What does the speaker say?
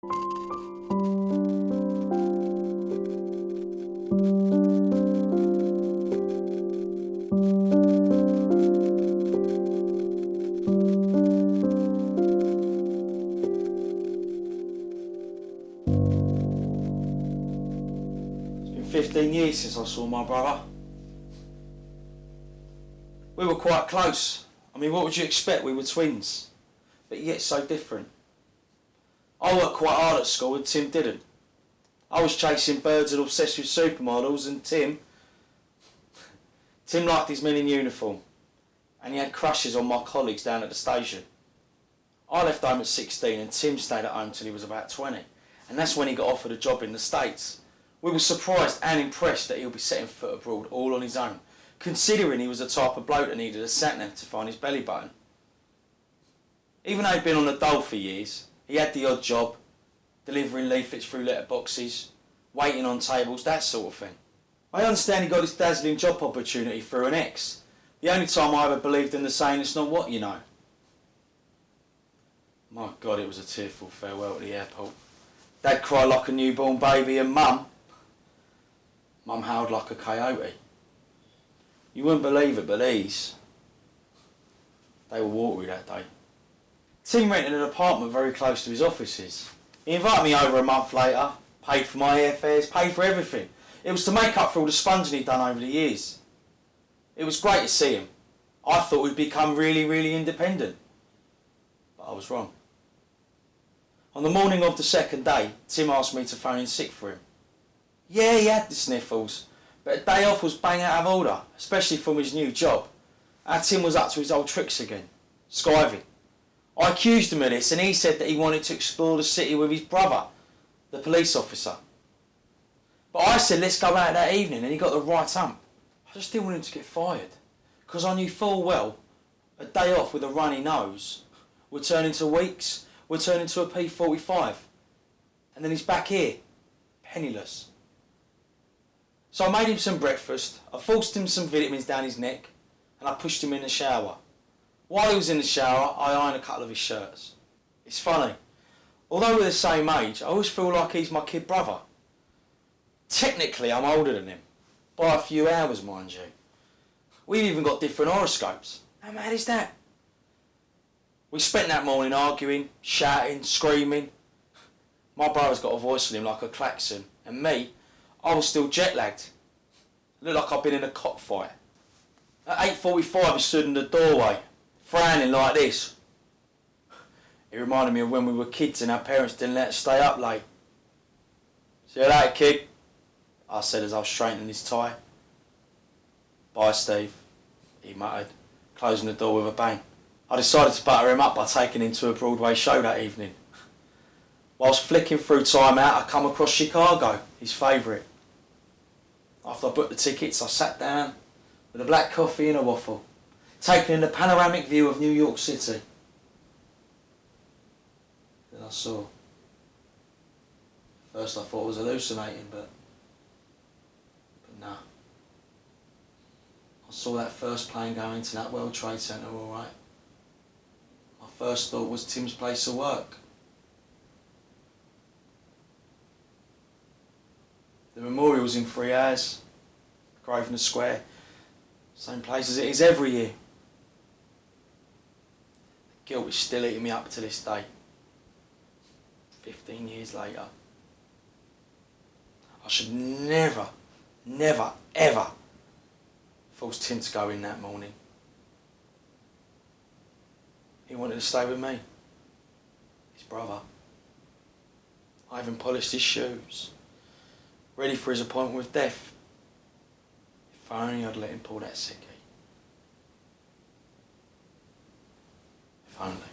It's been 15 years since I saw my brother. We were quite close. I mean, what would you expect? We were twins, but yet so different. I worked quite hard at school and Tim didn't. I was chasing birds and obsessed with supermodels, and Tim liked his men in uniform, and he had crushes on my colleagues down at the station. I left home at 16 and Tim stayed at home till he was about 20, and that's when he got offered a job in the States. We were surprised and impressed that he'll be setting foot abroad all on his own, considering he was the type of bloke that needed a sat-nav to find his belly button. Even though he'd been on the dole for years, he had the odd job, delivering leaflets through letterboxes, waiting on tables, that sort of thing. I understand he got his dazzling job opportunity through an ex. The only time I ever believed in the saying, "It's not what you know." My God, it was a tearful farewell at the airport. Dad cried like a newborn baby, and Mum howled like a coyote. You wouldn't believe it, but they were watery that day. Tim rented an apartment very close to his offices. He invited me over a month later, paid for my airfares, paid for everything. It was to make up for all the sponging he'd done over the years. It was great to see him. I thought we'd become really, really independent. But I was wrong. On the morning of the second day, Tim asked me to phone in sick for him. Yeah, he had the sniffles, but a day off was bang out of order, especially from his new job. Our Tim was up to his old tricks again, skiving. I accused him of this, and he said that he wanted to explore the city with his brother, the police officer. But I said, let's go out that evening, and he got the right hump. I just didn't want him to get fired, because I knew full well a day off with a runny nose would turn into weeks, would turn into a P45, and then he's back here, penniless. So I made him some breakfast, I forced him some vitamins down his neck, and I pushed him in the shower. While he was in the shower, I ironed a couple of his shirts. It's funny, although we're the same age, I always feel like he's my kid brother. Technically, I'm older than him, by a few hours, mind you. We've even got different horoscopes. How mad is that? We spent that morning arguing, shouting, screaming. My brother's got a voice on him like a klaxon, and me, I was still jet-lagged. Looked like I'd been in a cockfight. At 8:45, he stood in the doorway, frowning like this. It reminded me of when we were kids and our parents didn't let us stay up late. "See you later, kid," I said as I was straightening his tie. "Bye, Steve," he muttered, closing the door with a bang. I decided to butter him up by taking him to a Broadway show that evening. Whilst flicking through Time Out, I come across Chicago, his favourite. After I booked the tickets, I sat down with a black coffee and a waffle, taking in the panoramic view of New York City. Then I saw. First I thought I was hallucinating, but nah. I saw that first plane going into that World Trade Center all right. My first thought was Tim's place of work. The memorial's in 3 hours, Grosvenor Square, same place as it is every year. The guilt is still eating me up to this day, 15 years later. I should never, never, ever force Tim to go in that morning. He wanted to stay with me, his brother. I even polished his shoes, ready for his appointment with death. If only I'd let him pull that SICKIE. If only.